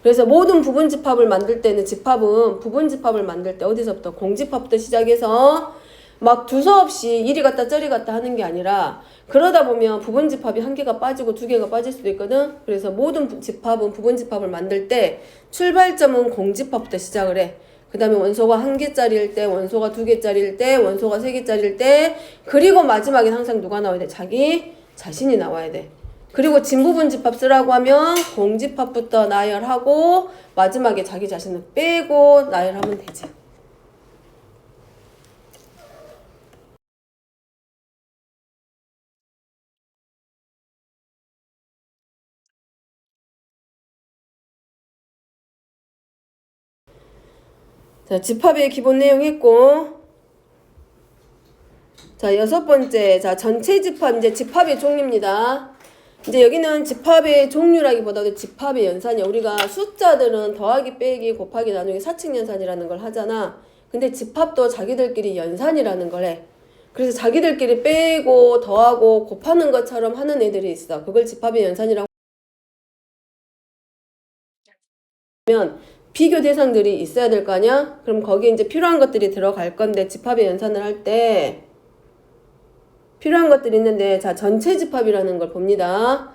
그래서 모든 부분집합을 만들 때는 집합은 부분집합을 만들 때 어디서부터? 공집합부터 시작해서 막 두서없이 이리 갔다 저리 갔다 하는 게 아니라 그러다 보면 부분집합이 1개가 빠지고 2개가 빠질 수도 있거든. 그래서 모든 집합은 부분집합을 만들 때 출발점은 공집합부터 시작을 해. 그 다음에 원소가 1개짜리일 때, 원소가 2개짜리일 때, 원소가 3개짜리일 때, 그리고 마지막엔 항상 누가 나와야 돼? 자기 자신이 나와야 돼. 그리고 진부분집합 쓰라고 하면 공집합부터 나열하고 마지막에 자기 자신을 빼고 나열하면 되지. 자, 집합의 기본 내용 했고, 자, 6번째, 자, 전체 집합, 이제 집합의 종류입니다. 이제 여기는 집합의 종류라기보다도 집합의 연산이야. 우리가 숫자들은 더하기, 빼기, 곱하기, 나누기, 사칙 연산이라는 걸 하잖아. 근데 집합도 자기들끼리 연산이라는 걸 해. 그래서 자기들끼리 빼고, 더하고, 곱하는 것처럼 하는 애들이 있어. 그걸 집합의 연산이라고 하면 비교 대상들이 있어야 될 거 아니야? 그럼 거기에 이제 필요한 것들이 들어갈 건데 집합의 연산을 할 때 필요한 것들이 있는데 자, 전체 집합이라는 걸 봅니다.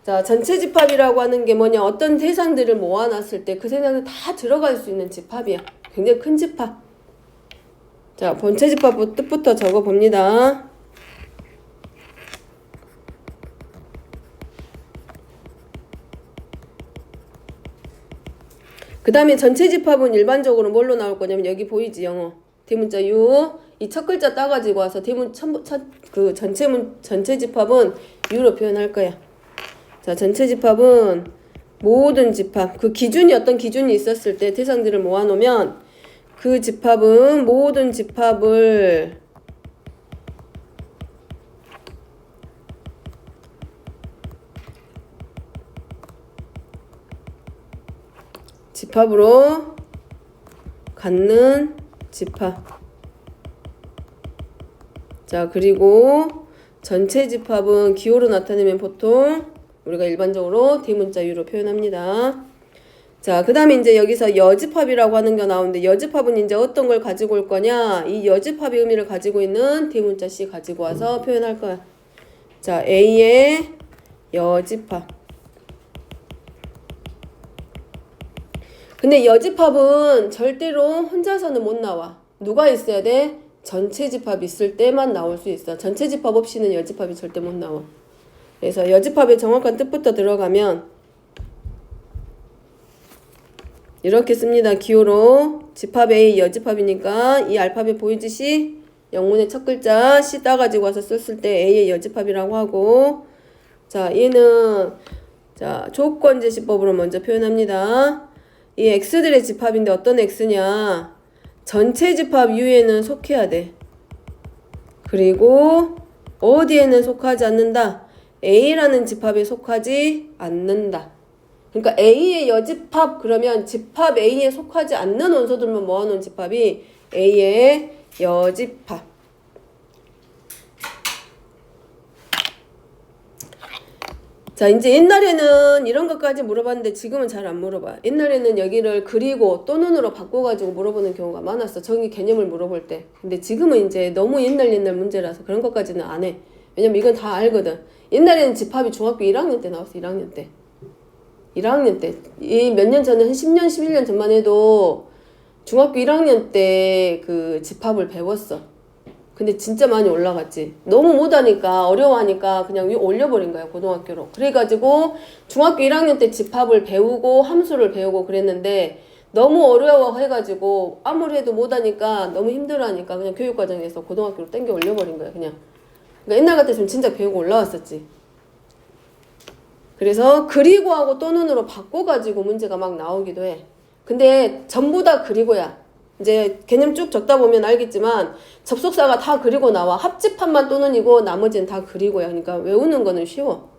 자, 전체 집합이라고 하는 게 뭐냐? 어떤 대상들을 모아놨을 때 그 대상이 다 들어갈 수 있는 집합이야. 굉장히 큰 집합. 자, 본체 집합 뜻부터 적어 봅니다. 그 다음에 전체 집합은 일반적으로 뭘로 나올 거냐면 여기 보이지? 영어 대문자 U 이 첫 글자 따가지고 와서 그 전체 집합은 U로 표현할 거야. 자, 전체 집합은 모든 집합 그 기준이 어떤 기준이 있었을 때 대상들을 모아놓으면 그 집합은 모든 집합을 집합으로 갖는 집합. 자, 그리고 전체 집합은 기호로 나타내면 보통 우리가 일반적으로 대문자 U로 표현합니다. 자, 그 다음에 이제 여기서 여집합이라고 하는 게 나오는데 여집합은 이제 어떤 걸 가지고 올 거냐? 이 여집합의 의미를 가지고 있는 대문자 C 가지고 와서 표현할 거야. 자, A의 여집합. 근데 여집합은 절대로 혼자서는 못 나와. 누가 있어야 돼? 전체 집합 있을 때만 나올 수 있어. 전체 집합 없이는 여집합이 절대 못 나와. 그래서 여집합의 정확한 뜻부터 들어가면 이렇게 씁니다. 기호로 집합 A 여집합이니까 이 알파벳 보이듯이 영문의 첫 글자 C 따가지고 와서 썼을 때 A의 여집합이라고 하고, 자 얘는 자 조건 제시법으로 먼저 표현합니다. 이 X들의 집합인데 어떤 X냐? 전체 집합 U에는 속해야 돼. 그리고 어디에는 속하지 않는다? A라는 집합에 속하지 않는다. 그러니까 A의 여집합 그러면 집합 A에 속하지 않는 원소들만 모아놓은 집합이 A의 여집합. 자, 이제 옛날에는 이런 것까지 물어봤는데 지금은 잘 안 물어봐. 옛날에는 여기를 그리고 또 눈으로 바꿔가지고 물어보는 경우가 많았어. 정의 개념을 물어볼 때. 근데 지금은 이제 너무 옛날 문제라서 그런 것까지는 안 해. 왜냐면 이건 다 알거든. 옛날에는 집합이 중학교 1학년 때 나왔어. 1학년 때. 1학년 때. 이 몇 년 전에 한 10년, 11년 전만 해도 중학교 1학년 때 그 집합을 배웠어. 근데 진짜 많이 올라갔지. 너무 못하니까 어려워하니까 그냥 올려버린 거야 고등학교로. 그래가지고 중학교 1학년 때 집합을 배우고 함수를 배우고 그랬는데 너무 어려워해가지고 아무리 해도 못하니까 너무 힘들어하니까 그냥 교육과정에서 고등학교로 땡겨 올려버린 거야 그냥. 그러니까 옛날 같았으면 진짜 배우고 올라왔었지. 그래서 그리고 하고 또 눈으로 바꿔가지고 문제가 막 나오기도 해. 근데 전부 다 그리고야. 이제 개념 쭉 적다 보면 알겠지만 접속사가 다 그리고 나와. 합집합만 또 눈이고 나머지는 다 그리고야. 그러니까 외우는 거는 쉬워.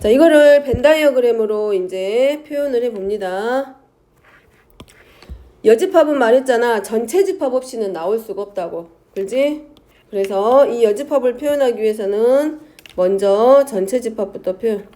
자, 이거를 벤 다이어그램으로 이제 표현을 해봅니다. 여집합은 말했잖아. 전체 집합 없이는 나올 수가 없다고. 그렇지? 그래서 이 여집합을 표현하기 위해서는 먼저 전체 집합부터 표현.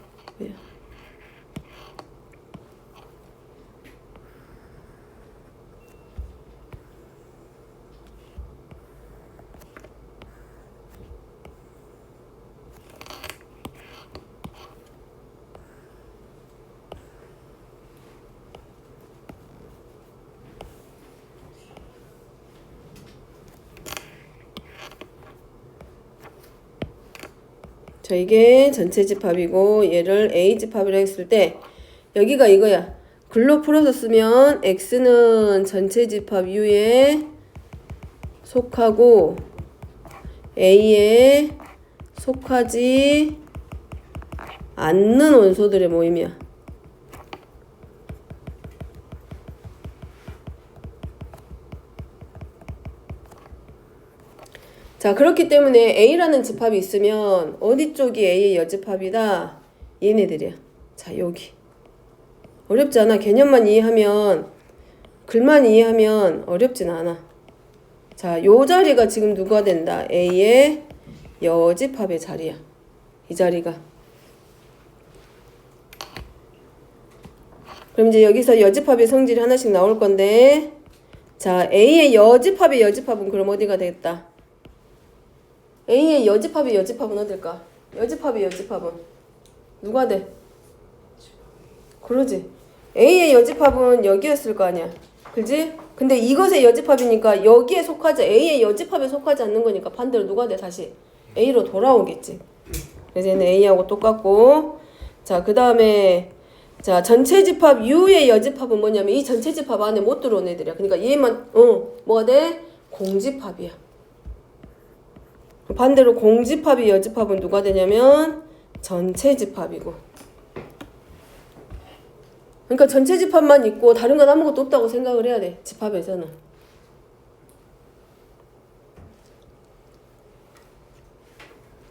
자, 이게 전체 집합이고 얘를 A 집합이라 했을 때 여기가 이거야. 글로 풀어서 쓰면 X는 전체 집합 U에 속하고 A에 속하지 않는 원소들의 모임이야. 자, 그렇기 때문에 A라는 집합이 있으면 어디 쪽이 A의 여집합이다? 얘네들이야. 자, 여기. 어렵지 않아. 개념만 이해하면, 글만 이해하면 어렵진 않아. 자, 요 자리가 지금 누가 된다? A의 여집합의 자리야. 이 자리가. 그럼 이제 여기서 여집합의 성질이 하나씩 나올 건데, 자, A의 여집합은 그럼 어디가 되겠다? A의 여집합의 여집합은 어딜까? 여집합의 여집합은 누가 돼? 그러지. A의 여집합은 여기였을 거 아니야. 그지? 근데 이것의 여집합이니까 여기에 속하지 A의 여집합에 속하지 않는 거니까 반대로 누가 돼? 다시 A로 돌아오겠지. 그래서 얘는 A하고 똑같고, 자, 그 다음에 자, 전체 집합 U의 여집합은 뭐냐면 이 전체 집합 안에 못 들어온 애들이야. 그러니까 얘만 뭐가 돼? 공집합이야. 반대로 공집합이 여집합은 누가 되냐면 전체 집합이고. 그러니까 전체 집합만 있고 다른 건 아무것도 없다고 생각을 해야 돼. 집합에서는.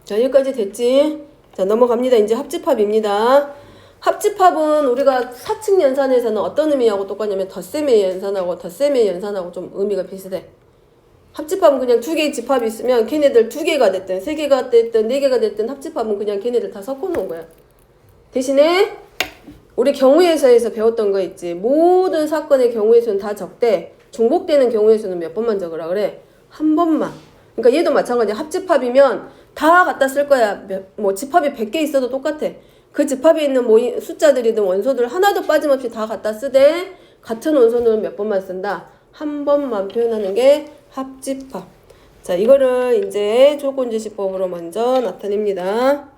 자, 여기까지 됐지? 자, 넘어갑니다. 이제 합집합입니다. 합집합은 우리가 사칙 연산에서는 어떤 의미하고 똑같냐면 덧셈의 연산하고 좀 의미가 비슷해. 합집합은 그냥 두 개의 집합이 있으면 걔네들 두 개가 됐든 세 개가 됐든 네 개가 됐든 합집합은 그냥 걔네들 다 섞어놓은 거야. 대신에 우리 경우의 수에서 배웠던 거 있지. 모든 사건의 경우의 수는 다 적대. 중복되는 경우의 수는 몇 번만 적으라 그래? 한 번만. 그러니까 얘도 마찬가지야. 합집합이면 다 갖다 쓸 거야. 뭐 집합이 100개 있어도 똑같아. 그 집합에 있는 모임, 숫자들이든 원소들 하나도 빠짐없이 다 갖다 쓰되 같은 원소는 몇 번만 쓴다? 한 번만 표현하는 게 합집합. 자, 이거를 이제 조건제시법으로 먼저 나타냅니다.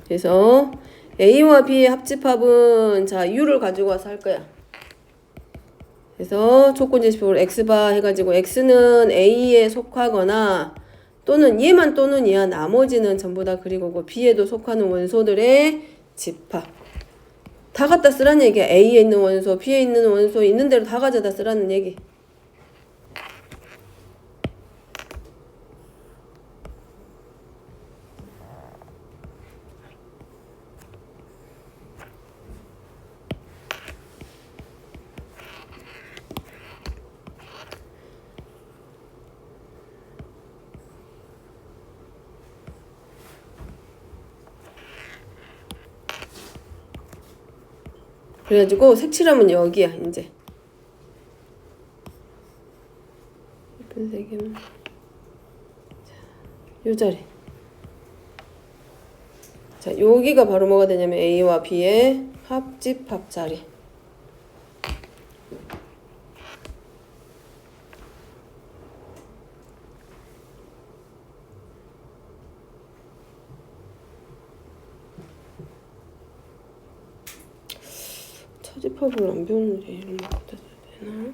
그래서 A와 B의 합집합은 자 U를 가지고 와서 할 거야. 그래서 조건제시법으로 X바 해가지고 X는 A에 속하거나 또는 얘만 또는 얘야 나머지는 전부 다 그리고고 B에도 속하는 원소들의 집합. 다 갖다 쓰라는 얘기야. A에 있는 원소, B에 있는 원소 있는 대로 다 가져다 쓰라는 얘기. 그래가지고 색칠하면 여기야 이제. 색이면 요 자리. 자, 여기가 바로 뭐가 되냐면 A와 B의 합집합 자리. 차집합을 안 배웠는데 이런 거 갖다 써야 되나?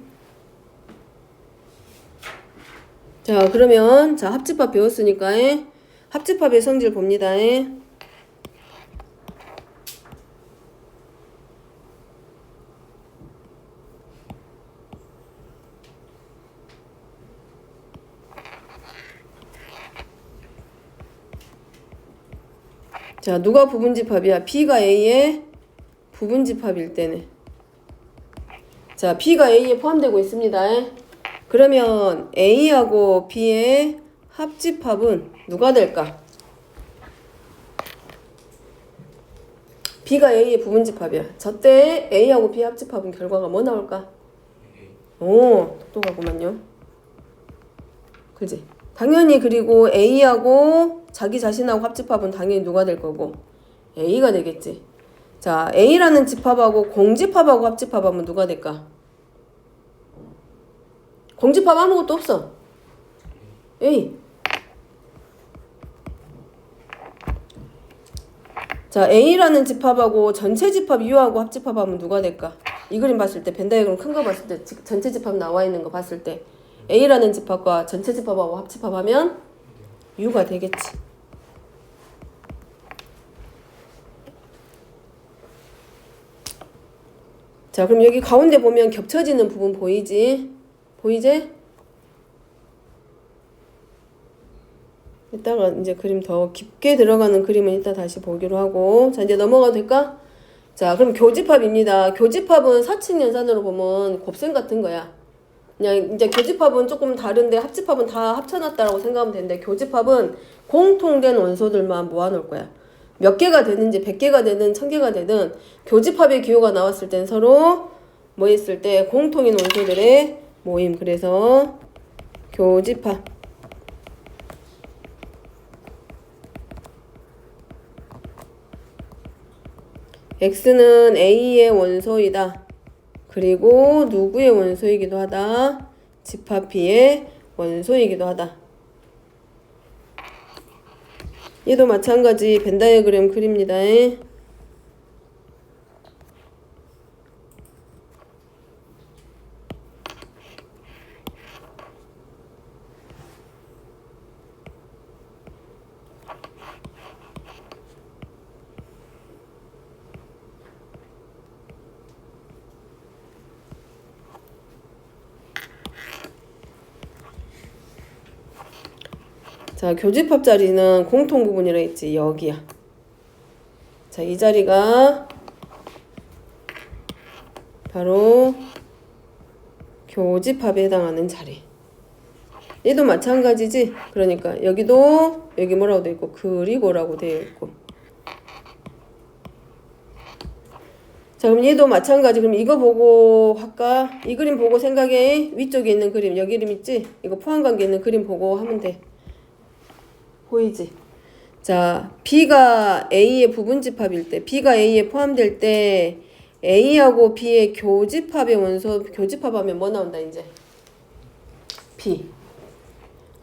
자, 그러면 자 합집합 배웠으니까 합집합의 성질 봅니다. 자, 누가 부분집합이야? B가 A의 부분집합일 때네. 자, B가 A에 포함되고 있습니다. 그러면 A하고 B의 합집합은 누가 될까? B가 A의 부분집합이야. 저때 A하고 B의 합집합은 결과가 뭐 나올까? 오, 똑똑하구만요. 그지? 당연히 그리고 A하고 자기 자신하고 합집합은 당연히 누가 될 거고? A가 되겠지. 자, A라는 집합하고 공집합하고 합집합하면 누가 될까? 공집합 아무것도 없어. A. 자, A라는 집합하고 전체 집합 U하고 합집합하면 누가 될까? 이 그림 봤을 때, 벤다이그램 큰 거 봤을 때, 전체 집합 나와 있는 거 봤을 때 A라는 집합과 전체 집합하고 합집합하면 U가 되겠지. 자, 그럼 여기 가운데 보면 겹쳐지는 부분 보이지? 보이지? 이따가 이제 그림 더 깊게 들어가는 그림은 이따 다시 보기로 하고. 자, 이제 넘어가도 될까? 자, 그럼 교집합입니다. 교집합은 사칙 연산으로 보면 곱셈 같은 거야. 그냥 이제 교집합은 조금 다른데 합집합은 다 합쳐놨다라고 생각하면 되는데, 교집합은 공통된 원소들만 모아놓을 거야. 몇 개가 되는지 100개가 되든 1000개가 되든 교집합의 기호가 나왔을 땐 서로 뭐 했을 때 공통인 원소들의 모임. 그래서 교집합. X는 A의 원소이다. 그리고 누구의 원소이기도 하다. 집합 B의 원소이기도 하다. 얘도 마찬가지 벤다이어그램 그립니다. 자, 교집합 자리는 공통 부분이라 했지. 여기야. 자, 이 자리가 바로 교집합에 해당하는 자리. 얘도 마찬가지지. 그러니까 여기도 여기 뭐라고 되어 있고 그리고라고 되어 있고. 자, 그럼 얘도 마찬가지. 그럼 이거 보고 할까? 이 그림 보고 생각해. 위쪽에 있는 그림, 여기 그림 있지? 이거 포함관계 있는 그림 보고 하면 돼. 보이지? 자, B가 A의 부분집합일 때, B가 A에 포함될 때 A하고 B의 교집합의 원소, 교집합하면 뭐 나온다 이제? B.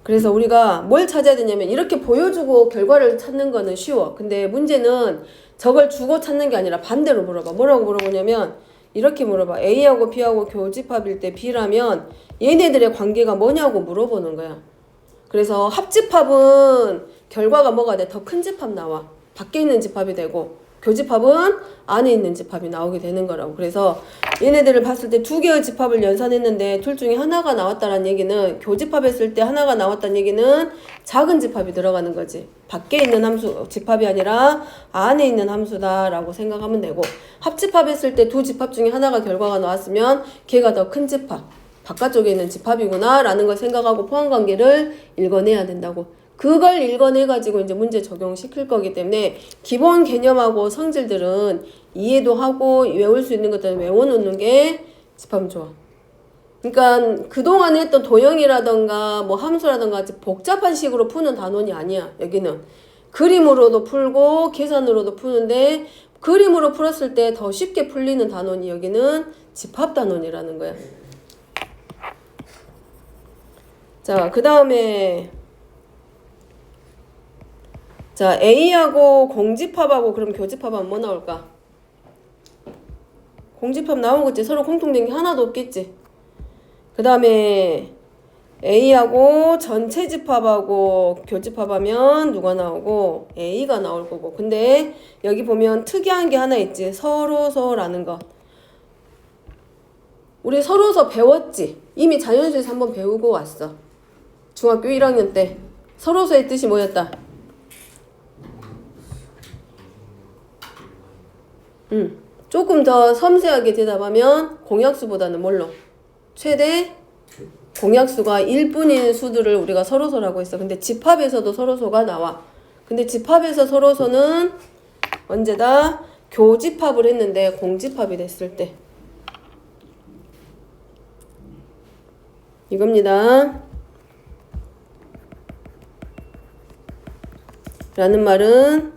그래서 우리가 뭘 찾아야 되냐면 이렇게 보여주고 결과를 찾는 거는 쉬워. 근데 문제는 저걸 주고 찾는 게 아니라 반대로 물어봐. 뭐라고 물어보냐면 이렇게 물어봐. A하고 B하고 교집합일 때 B라면 얘네들의 관계가 뭐냐고 물어보는 거야. 그래서 합집합은 결과가 뭐가 돼? 더 큰 집합 나와. 밖에 있는 집합이 되고 교집합은 안에 있는 집합이 나오게 되는 거라고. 그래서 얘네들을 봤을 때 두 개의 집합을 연산했는데 둘 중에 하나가 나왔다는 얘기는 교집합했을 때 하나가 나왔다는 얘기는 작은 집합이 들어가는 거지. 밖에 있는 함수 집합이 아니라 안에 있는 함수다라고 생각하면 되고, 합집합했을 때 두 집합 중에 하나가 결과가 나왔으면 걔가 더 큰 집합, 바깥쪽에 있는 집합이구나 라는 걸 생각하고 포함관계를 읽어내야 된다고. 그걸 읽어내가지고 이제 문제 적용시킬 거기 때문에 기본 개념하고 성질들은 이해도 하고 외울 수 있는 것들은 외워놓는 게 집합은 좋아. 그러니까 그동안 했던 도형이라던가 뭐 함수라던가 복잡한 식으로 푸는 단원이 아니야. 여기는 그림으로도 풀고 계산으로도 푸는데 그림으로 풀었을 때 더 쉽게 풀리는 단원이 여기는 집합 단원이라는 거야. 자, 그 다음에 자, A하고 공집합하고 그럼 교집합하면 뭐 나올까? 공집합 나온 거지. 서로 공통된 게 하나도 없겠지. 그 다음에 A하고 전체 집합하고 교집합하면 누가 나오고? A가 나올 거고. 근데 여기 보면 특이한 게 하나 있지. 서로서라는 거. 우리 서로서 배웠지? 이미 자연수에서 한번 배우고 왔어. 중학교 1학년 때. 서로서의 뜻이 뭐였다? 조금 더 섬세하게 대답하면 공약수보다는 뭘로? 최대 공약수가 1분인 수들을 우리가 서로서라고 했어. 근데 집합에서도 서로서가 나와. 근데 집합에서 서로서는 언제다? 교집합을 했는데 공집합이 됐을 때. 이겁니다. 라는 말은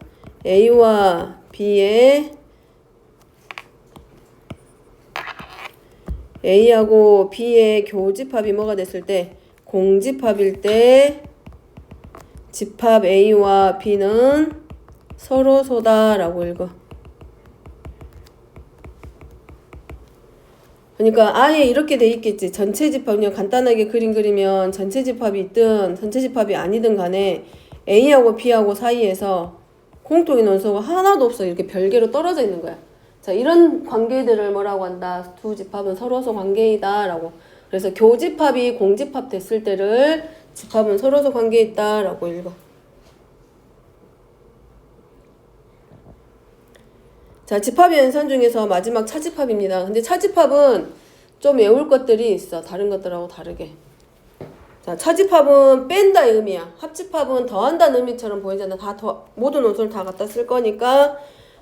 A와 B의 A하고 B의 교집합이 뭐가 됐을 때? 공집합일 때 집합 A와 B는 서로서다라고 읽어. 그러니까 아예 이렇게 돼 있겠지. 전체 집합 그냥 간단하게 그림 그리면 전체 집합이 있든 전체 집합이 아니든 간에 A하고 B하고 사이에서 공통인 원소가 하나도 없어. 이렇게 별개로 떨어져 있는 거야. 자, 이런 관계들을 뭐라고 한다? 두 집합은 서로서 관계이다 라고. 그래서 교집합이 공집합 됐을 때를 집합은 서로서 관계에 있다 라고 읽어. 자, 집합의 연산 중에서 마지막 차집합입니다. 근데 차집합은 좀 외울 것들이 있어. 다른 것들하고 다르게. 자, 차집합은 뺀다의 의미야. 합집합은 더한다는 의미처럼 보이잖아. 모든 원소를 다 갖다 쓸 거니까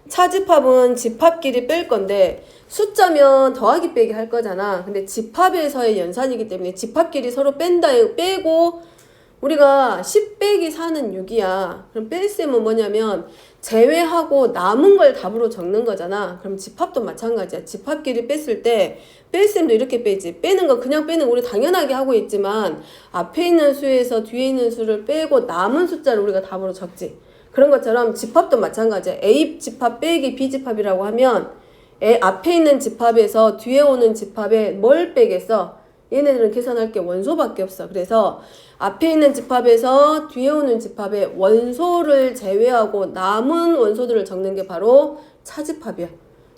차집합은 집합끼리 뺄 건데 숫자면 더하기 빼기 할 거잖아. 근데 집합에서의 연산이기 때문에 집합끼리 서로 빼고 우리가 10 빼기 4는 6이야. 그럼 뺄셈은 뭐냐면 제외하고 남은 걸 답으로 적는 거잖아. 그럼 집합도 마찬가지야. 집합끼리 뺐을 때 뺄셈도 이렇게 빼지. 빼는 건 그냥 빼는 거 우리 당연하게 하고 있지만 앞에 있는 수에서 뒤에 있는 수를 빼고 남은 숫자를 우리가 답으로 적지. 그런 것처럼 집합도 마찬가지야. A 집합 빼기 B 집합이라고 하면 앞에 있는 집합에서 뒤에 오는 집합에 뭘 빼겠어? 얘네들은 계산할 게 원소밖에 없어. 그래서 앞에 있는 집합에서 뒤에 오는 집합에 원소를 제외하고 남은 원소들을 적는 게 바로 차집합이야.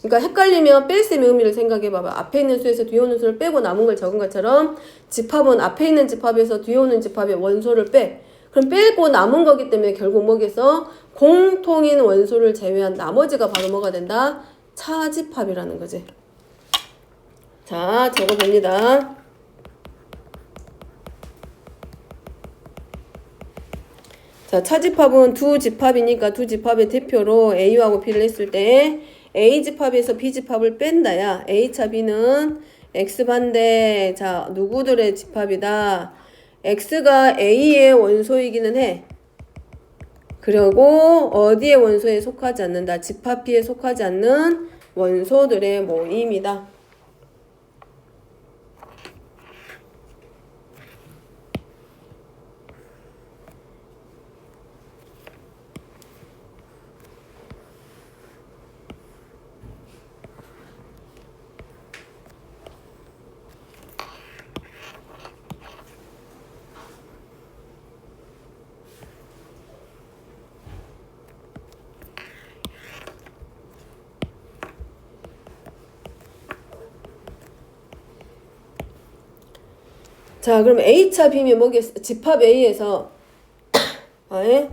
그러니까 헷갈리면 뺄셈의 의미를 생각해봐봐. 앞에 있는 수에서 뒤에 오는 수를 빼고 남은 걸 적은 것처럼 집합은 앞에 있는 집합에서 뒤에 오는 집합에 원소를 빼. 그럼 빼고 남은 거기 때문에 결국 뭐겠어? 공통인 원소를 제외한 나머지가 바로 뭐가 된다? 차집합이라는 거지. 자, 적어봅니다. 자, 차집합은 두 집합이니까 두 집합의 대표로 A하고 B를 했을 때 A 집합에서 B 집합을 뺀다야. A차 B는 X반대. 자, 누구들의 집합이다. X가 A의 원소이기는 해. 그리고 어디의 원소에 속하지 않는다. 집합 B에 속하지 않는 원소들의 모임이다. 자, 그럼 A차 B면 뭐겠어? 집합 A에서 아예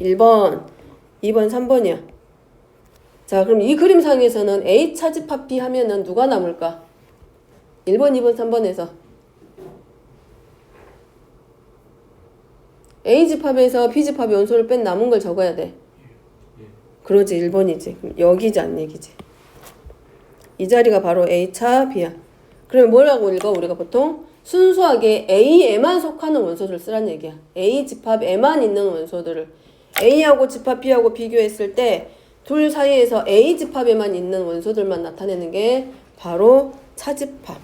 1번, 2번, 3번이야. 자, 그럼 이 그림상에서는 A차 집합 B 하면은 누가 남을까? 1번, 2번, 3번에서 A 집합에서 B 집합의 원소를 뺀 남은 걸 적어야 돼. 그러지, 1번이지. 그럼 여기지 안 얘기지. 이 자리가 바로 A차 B야. 그러면 뭐라고 읽어? 우리가 보통 순수하게 A에만 속하는 원소들을 쓰란 얘기야. A 집합에만 있는 원소들을 A하고 집합 B하고 비교했을 때 둘 사이에서 A 집합에만 있는 원소들만 나타내는 게 바로 차집합.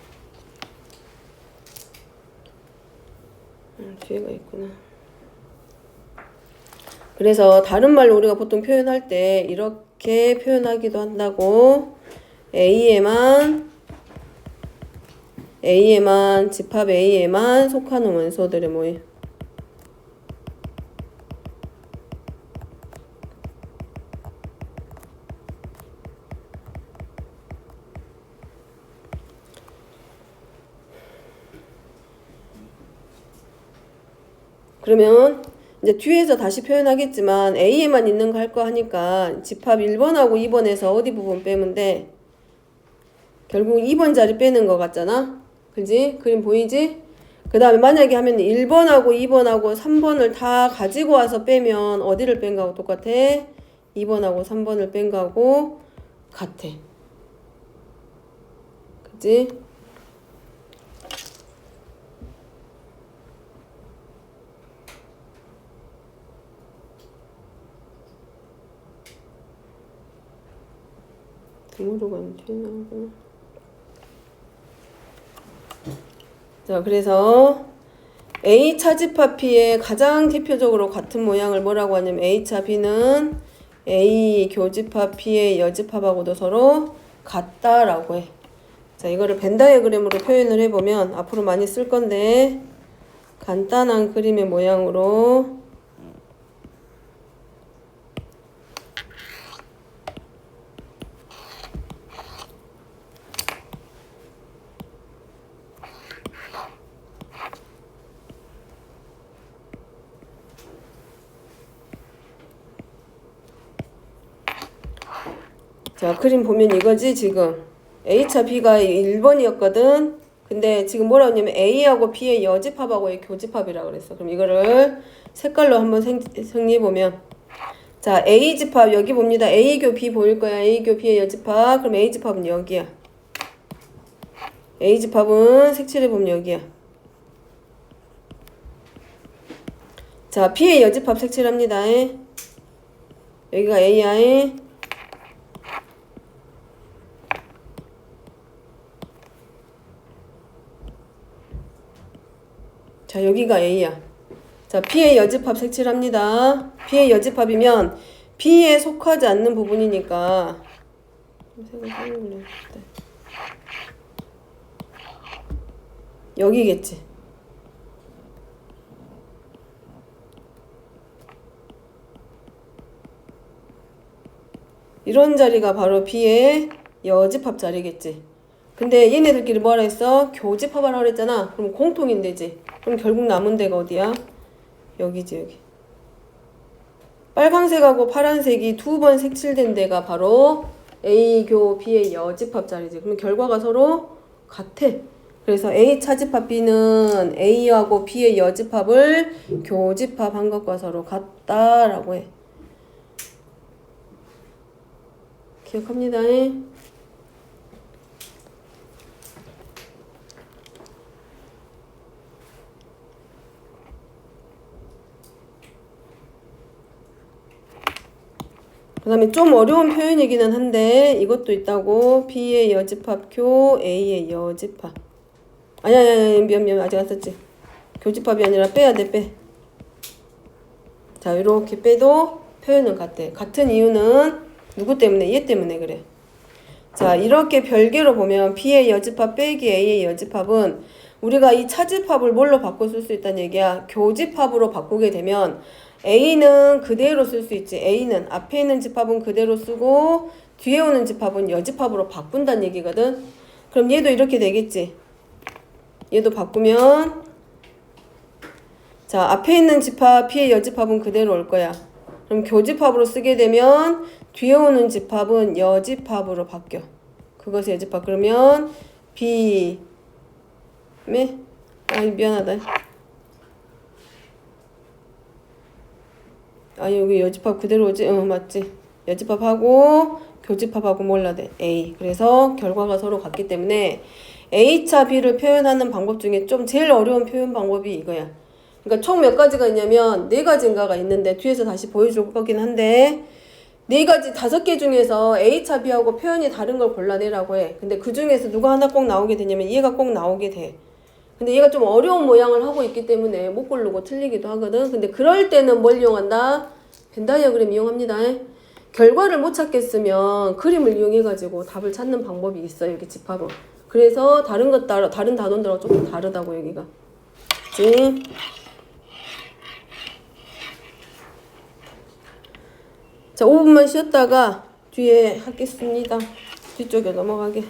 뒤에가 있구나. 그래서 다른 말로 우리가 보통 표현할 때 이렇게 표현하기도 한다고. A에만 집합 A에만 속하는 원소들의 모임. 그러면 이제 뒤에서 다시 표현하겠지만 A에만 있는 거 할 거 하니까 집합 1번하고 2번에서 어디 부분 빼면 돼? 결국 2번 자리 빼는 거 같잖아? 그지? 그림 보이지? 그 다음에 만약에 하면 1번하고 2번하고 3번을 다 가지고 와서 빼면 어디를 뺀 거하고 똑같아? 2번하고 3번을 뺀 거하고 같아. 그지? 등으로 가면 뒤에 나오구나. 자, 그래서 A차 집합 P의 가장 대표적으로 같은 모양을 뭐라고 하냐면 A차 B는 A 교집합 P의 여집합하고도 서로 같다라고 해. 자, 이거를 벤 다이어그램으로 표현을 해보면 앞으로 많이 쓸 건데 간단한 그림의 모양으로 자, 그림 보면 이거지. 지금 A차 B가 1번이었거든. 근데 지금 뭐라고 했냐면 A하고 B의 여집합하고의 교집합이라고 그랬어. 그럼 이거를 색깔로 한번 정리해보면 자, A 집합 여기 봅니다. A교 B 보일 거야. A교 B의 여집합. 그럼 A 집합은 여기야. A 집합은 색칠해보면 여기야. 자, B의 여집합 색칠합니다. 여기가 A야. 자, 여기가 A야. 자, B의 여집합 색칠합니다. B의 여집합이면 B에 속하지 않는 부분이니까 여기겠지. 이런 자리가 바로 B의 여집합 자리겠지. 근데 얘네들끼리 뭐라 했어? 교집합하라고 그랬잖아. 그럼 공통인데지. 그럼 결국 남은 데가 어디야? 여기지, 여기. 빨강색하고 파란색이 두 번 색칠된 데가 바로 A교 B의 여집합 자리지. 그럼 결과가 서로 같아. 그래서 A 차집합 B는 A하고 B의 여집합을 교집합한 것과 서로 같다라고 해. 기억합니다. 그 다음에 좀 어려운 표현이기는 한데 이것도 있다고. B의 여집합교 A의 여집합. 아니야 미안 아직 안 썼지. 교집합이 아니라 빼야 돼 빼. 자 이렇게 빼도 표현은 같대. 같은 이유는 누구 때문에? 얘 때문에 그래. 자 이렇게 별개로 보면 B의 여집합 빼기 A의 여집합은 우리가 이 차집합을 뭘로 바꿔 쓸 수 있다는 얘기야. 교집합으로 바꾸게 되면 A는 그대로 쓸 수 있지. A는 앞에 있는 집합은 그대로 쓰고 뒤에 오는 집합은 여집합으로 바꾼다는 얘기거든. 그럼 얘도 이렇게 되겠지. 얘도 바꾸면 자 앞에 있는 집합 B의 여집합은 그대로 올 거야. 그럼 교집합으로 쓰게 되면 뒤에 오는 집합은 여집합으로 바뀌어. 그것이 여집합. 그러면 B 미안하다. 여기 여집합 그대로 오지? 맞지. 여집합하고 교집합하고 몰라 돼. A. 그래서 결과가 서로 같기 때문에 A차 B를 표현하는 방법 중에 좀 제일 어려운 표현 방법이 이거야. 그러니까 총 몇 가지가 있냐면 4가지인가가 있는데 뒤에서 다시 보여줄 거긴 한데 4가지 5개 중에서 A차 B하고 표현이 다른 걸 골라내라고 해. 근데 그 중에서 누가 하나 꼭 나오게 되냐면 얘가 꼭 나오게 돼. 근데 얘가 좀 어려운 모양을 하고 있기 때문에 못 고르고 틀리기도 하거든. 근데 그럴 때는 뭘 이용한다? 벤 다이어그램 이용합니다. 결과를 못 찾겠으면 그림을 이용해가지고 답을 찾는 방법이 있어요. 여기 집합은. 그래서 다른 단원들하고 조금 다르다고 여기가. 그치? 자, 5분만 쉬었다가 뒤에 하겠습니다. 뒤쪽에 넘어가게.